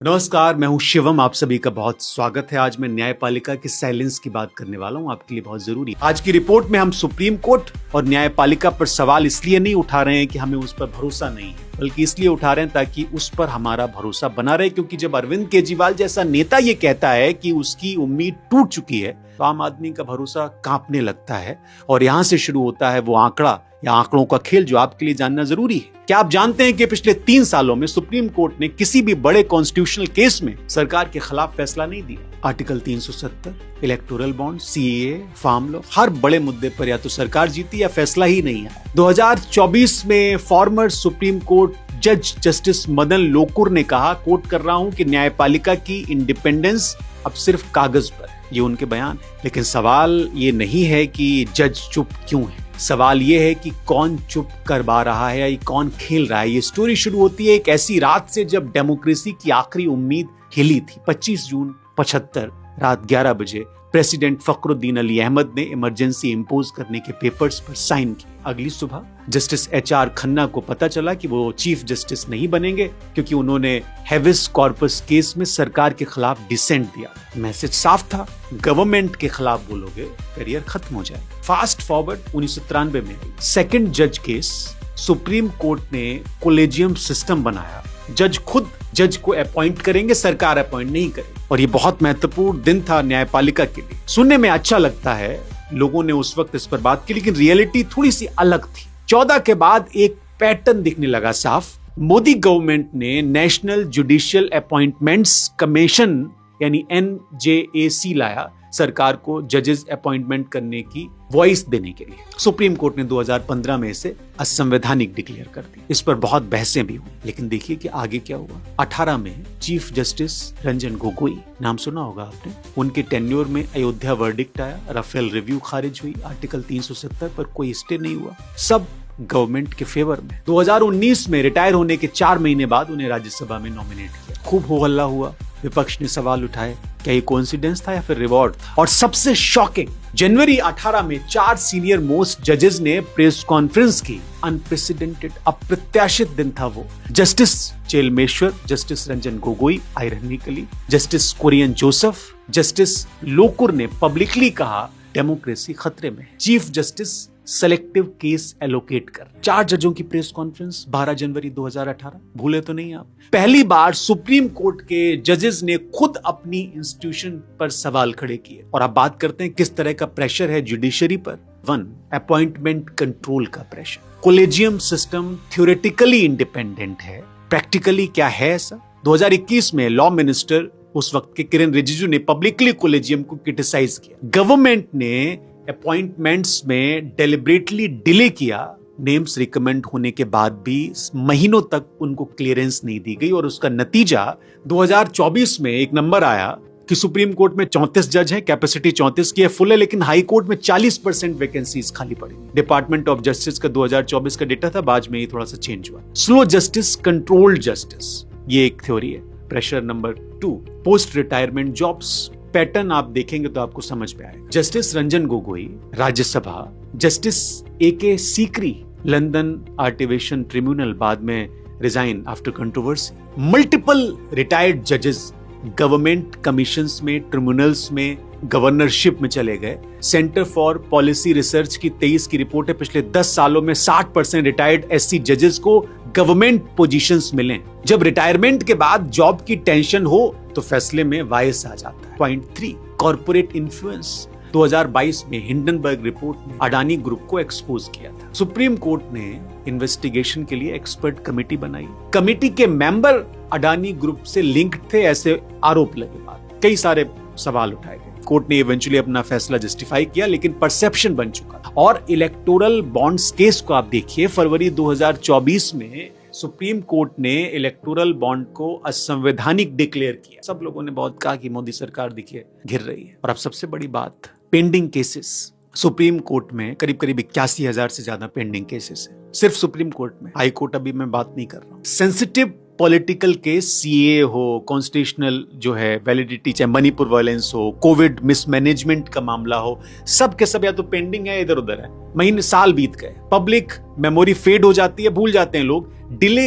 नमस्कार, मैं हूं शिवम। आप सभी का बहुत स्वागत है। आज मैं न्यायपालिका के साइलेंस की बात करने वाला हूं, आपके लिए बहुत जरूरी। आज की रिपोर्ट में हम सुप्रीम कोर्ट और न्यायपालिका पर सवाल इसलिए नहीं उठा रहे हैं कि हमें उस पर भरोसा नहीं है, बल्कि इसलिए उठा रहे हैं ताकि उस पर हमारा भरोसा बना रहे। क्योंकि जब अरविंद केजरीवाल जैसा नेता ये कहता है कि उसकी उम्मीद टूट चुकी है, तो आम आदमी का भरोसा कांपने लगता है। और यहां से शुरू होता है वो आंकड़ा या आंकड़ों का खेल जो आपके लिए जानना जरूरी है। क्या आप जानते हैं कि पिछले 3 सालों में सुप्रीम कोर्ट ने किसी भी बड़े कॉन्स्टिट्यूशनल केस में सरकार के खिलाफ फैसला नहीं दिया? Article 370, electoral bond, CAA, farm law, हर बड़े मुद्दे पर या तो सरकार जीती या फैसला ही नहीं आया। 2024 में फॉर्मर सुप्रीम कोर्ट जज जस्टिस मदन लोकुर ने कहा, कोट कर रहा हूं, कि न्यायपालिका की इंडिपेंडेंस अब सिर्फ कागज पर है। ये उनके बयान है। लेकिन सवाल ये नहीं है कि जज चुप क्यों है, सवाल ये है कि कौन चुप करवा रहा है या कौन खेल रहा है। ये स्टोरी शुरू होती है एक ऐसी रात से जब डेमोक्रेसी की आखिरी उम्मीद हिली थी। 25 जून 75 रात 11 बजे प्रेसिडेंट फखरुद्दीन अली अहमद ने इमरजेंसी इंपोज करने के पेपर्स पर साइन किए। अगली सुबह जस्टिस एचआर खन्ना को पता चला कि वो चीफ जस्टिस नहीं बनेंगे, क्योंकि उन्होंने हेविस कॉर्पस केस में सरकार के खिलाफ डिसेंट दिया। मैसेज साफ था, गवर्नमेंट के खिलाफ बोलोगे करियर खत्म हो जाए। फास्ट फॉरवर्ड 1993 में सेकंड जज केस, सुप्रीम कोर्ट ने कोलेजियम सिस्टम बनाया। जज खुद जज को अपॉइंट करेंगे, सरकार अपॉइंट नहीं करेगी। और ये बहुत महत्वपूर्ण दिन था न्यायपालिका के लिए। सुनने में अच्छा लगता है, लोगों ने उस वक्त इस पर बात की, लेकिन रियलिटी थोड़ी सी अलग थी। 14 के बाद एक पैटर्न दिखने लगा साफ। मोदी गवर्नमेंट ने नेशनल जुडिशियल अपॉइंटमेंट्स कमीशन यानी NJAC लाया, सरकार को जजेस अपॉइंटमेंट करने की वॉइस देने के लिए। सुप्रीम कोर्ट ने 2015 में इसे असंवैधानिक डिक्लेयर कर दिया। इस पर बहुत बहसें भी हुई, लेकिन देखिए कि आगे क्या हुआ। 18 में चीफ जस्टिस रंजन गोगोई, नाम सुना होगा आपने, उनके टेन्योर में अयोध्या वर्डिक्ट आया, राफेल रिव्यू खारिज हुई, आर्टिकल 370 पर कोई स्टे नहीं हुआ, सब गवर्नमेंट के फेवर में। 2019 में रिटायर होने के 4 महीने बाद उन्हें राज्यसभा में नॉमिनेट किया। खूब हो हल्ला हुआ, विपक्ष ने सवाल उठाए, क्या ये कोइंसिडेंस था या फिर रिवॉर्ड था? और सबसे शॉकिंग, जनवरी 18 में 4 सीनियर मोस्ट जजेस ने प्रेस कॉन्फ्रेंस की। अनप्रेसिडेंटेड, अप्रत्याशित दिन था वो। Justice Chelameswar, justice Ranjan Gogoi, ironically justice Kurian Joseph, justice Lokur ने पब्लिकली कहा डेमोक्रेसी खतरे में। Chief justice selective case allocate कर। 4 जजों की प्रेस कॉन्फ्रेंस 12 जनवरी 2018, भूले तो नहीं आप? पहली बार सुप्रीम कोर्ट के जजेस ने खुद अपनी इंस्टीट्यूशन पर सवाल खड़े किए। और अब बात करते हैं किस तरह का प्रेशर है जुडिशरी पर। 1, अपॉइंटमेंट कंट्रोल का pressure. Collegium system theoretically independent है, प्रैक्टिकली क्या है ऐसा? 2021 में लॉ मिनिस्टर उस वक्त के किरण रिजिजू ने पब्लिकली कोलेजियम को क्रिटिसाइज किया। गवर्नमेंट ने अपॉइंटमेंट्स में डेलिबरेटली डिले किया, नेम्स रिकमेंड होने के बाद भी महीनों तक उनको क्लियरेंस नहीं दी गई। और उसका नतीजा 2024 में एक नंबर आया कि सुप्रीम कोर्ट में 34 जज हैं, कैपेसिटी 34 की है, फुल है, लेकिन हाई कोर्ट में 40% वैकेंसीज खाली पड़ी। डिपार्टमेंट ऑफ जस्टिस का 2024 का डेटा था, बाद में ये थोड़ा सा चेंज हुआ। स्लो जस्टिस, कंट्रोल्ड जस्टिस, ये एक थ्योरी है। Pressure number 2, post retirement jobs. Pattern आप देखेंगे तो आपको समझ में आएगा। Justice Ranjan Gogoi Rajya Sabha, justice AK Sikri London arbitration tribunal, बाद में resign after controversy. Multiple retired जजेस गवर्नमेंट कमीशंस में, ट्रिब्यूनल्स में, गवर्नरशिप में चले गए। सेंटर फॉर पॉलिसी रिसर्च की 23 की रिपोर्ट है, पिछले 10 सालों में 60% रिटायर्ड SC जजेस को गवर्नमेंट पोजीशंस मिले। जब रिटायरमेंट के बाद जॉब की टेंशन हो तो फैसले में वायस आ जाता है। Point 3, corporate influence. 2022 में हिंडनबर्ग रिपोर्ट ने अडानी ग्रुप को एक्सपोज किया था। सुप्रीम कोर्ट ने इन्वेस्टिगेशन के लिए एक्सपर्ट कमेटी बनाई। कमेटी के मेंबर अडानी ग्रुप से लिंक्ड थे, ऐसे आरोप लगे। बाद कई सारे सवाल उठाए गए। कोर्ट ने इवेंचुअली अपना फैसला जस्टिफाई किया, लेकिन परसेप्शन बन चुका था। और इलेक्टोरल बॉन्ड्स केस को आप देखिए, फरवरी 2024 में सुप्रीम कोर्ट ने इलेक्टोरल बॉन्ड को असंवैधानिक डिक्लेयर किया। सब लोगों ने बहुत कहा कि मोदी सरकार देखिए घिर रही है। और अब सबसे बड़ी बात, पेंडिंग केसेस। सुप्रीम कोर्ट में करीब 81,000 से ज्यादा पेंडिंग केसेस है, सिर्फ सुप्रीम कोर्ट में। हाई कोर्ट अभी मैं बात नहीं कर रहा हूं। सेंसिटिव पॉलिटिकल केस, CAA हो, कॉन्स्टिट्यूशनल जो है वैलिडिटी, चाहे मणिपुर वायलेंस हो, कोविड मिसमैनेजमेंट का मामला हो, सब के सब या तो पेंडिंग है, इधर उधर है। महीने साल बीत गए, पब्लिक मेमोरी फेड हो जाती है, भूल जाते हैं लोग। डिले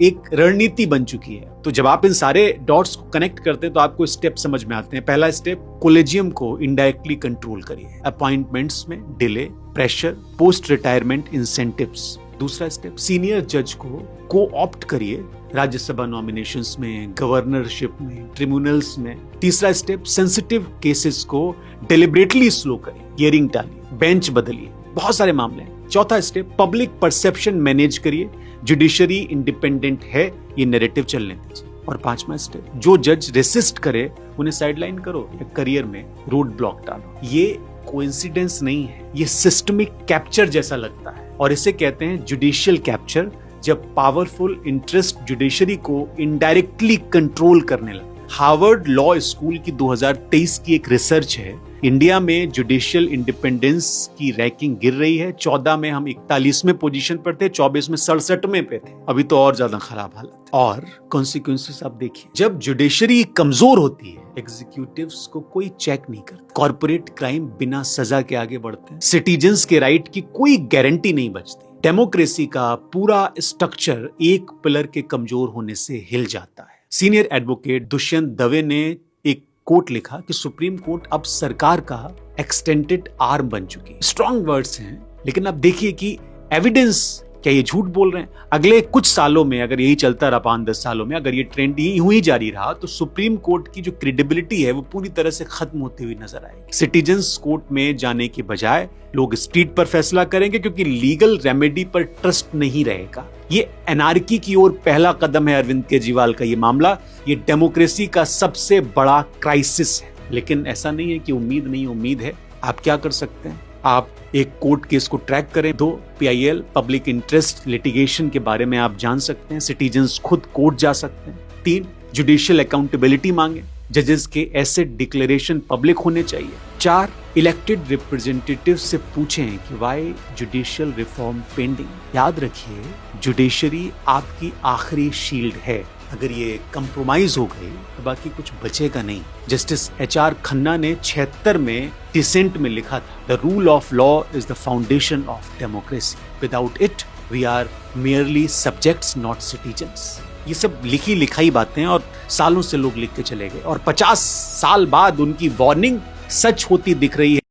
एक रणनीति बन चुकी है। तो जब आप इन सारे डॉट्स को कनेक्ट करते हैं तो आपको स्टेप समझ में आते हैं। पहला स्टेप, कॉलेजियम को इनडायरेक्टली कंट्रोल करिए, अपॉइंटमेंट्स में delay, pressure, post retirement incentives. दूसरा स्टेप, सीनियर जज को ऑप्ट करिए राज्यसभा नॉमिनेशंस में, गवर्नरशिप में, ट्रिब्यूनल्स में। तीसरा स्टेप, सेंसिटिव केसेस को डेलिबरेटली स्लो करिए, हियरिंग टालिए, बेंच बदलिए, बहुत सारे मामले हैं। चौथा स्टेप, पब्लिक परसेप्शन मैनेज करिए, जुडिशरी इंडिपेंडेंट है ये नैरेटिव चलने दीजिए। और पांचवा स्टेप, जो जज रेसिस्ट करे उन्हें साइडलाइन करो या करियर में रोड ब्लॉक डालो। ये कोइंसिडेंस नहीं है, ये सिस्टमिक कैप्चर जैसा लगता है और इसे कहते हैं जुडिशियल कैप्चर, जब पावरफुल इंटरेस्ट जुडिशरी को इनडायरेक्टली कंट्रोल करने लगे। हार्वर्ड लॉ स्कूल की 2023 की एक रिसर्च है, इंडिया में जुडिशियल इंडिपेंडेंस की रैंकिंग गिर रही है। 14 में हम 41वें पोजीशन पर थे, 24 में 67वें पे थे। अभी तो और ज्यादा खराब हालत है। और कॉन्सिक्वेंसेस आप देखिए, जब जुडिशरी कमजोर होती है, एग्जीक्यूटिव्स को कोई चेक नहीं करता, कॉर्पोरेट क्राइम बिना सजा के आगे बढ़ते हैं, सिटीजन्स के राइट की कोई गारंटी नहीं बचती, डेमोक्रेसी का पूरा स्ट्रक्चर एक पिलर के कमजोर होने से हिल जाता है। सीनियर एडवोकेट दुष्यंत दवे ने एक कोट लिखा कि सुप्रीम कोर्ट अब सरकार का एक्सटेंडेड आर्म बन चुकी है। स्ट्रॉन्ग वर्ड्स हैं, लेकिन अब देखिए कि एविडेंस, क्या ये झूठ बोल रहे हैं? अगले कुछ सालों में अगर यही चलता रहा, 5-10 सालों में अगर ये ट्रेंड यूं ही जारी रहा, तो सुप्रीम कोर्ट की जो क्रेडिबिलिटी है वो पूरी तरह से खत्म होती हुई नजर आएगी। सिटीजन्स कोर्ट में जाने के बजाय लोग स्ट्रीट पर फैसला करेंगे, क्योंकि लीगल रेमेडी पर ट्रस्ट नहीं रहेगा। ये एनार्की की ओर पहला कदम है अरविंद केजरीवाल का ये मामला। ये डेमोक्रेसी का सबसे बड़ा क्राइसिस है। लेकिन ऐसा नहीं है कि उम्मीद नहीं, उम्मीद है। आप क्या कर सकते हैं? आप एक कोर्ट केस को ट्रैक करें। 2, PIL पब्लिक इंटरेस्ट लिटिगेशन के बारे में आप जान सकते हैं, सिटीजन्स खुद कोर्ट जा सकते हैं। 3, जुडिशियल अकाउंटेबिलिटी मांगे, जजेस के एसेट डिक्लेरेशन पब्लिक होने चाहिए। 4, इलेक्टेड रिप्रेजेंटेटिव से पूछें कि व्हाई जुडिशियल रिफॉर्म पेंडिंग। याद रखिए, जुडिशरी आपकी आखिरी शील्ड है। अगर ये कंप्रोमाइज हो गई तो बाकी कुछ बचेगा नहीं। जस्टिस HR खन्ना ने 76 में डिसेंट में लिखा था, the rule of law is the foundation of democracy, without it we are merely subjects not citizens. ये सब लिखी लिखाई बातें और सालों से लोग लिख के चले गए, और 50 साल बाद उनकी वार्निंग सच होती दिख रही है।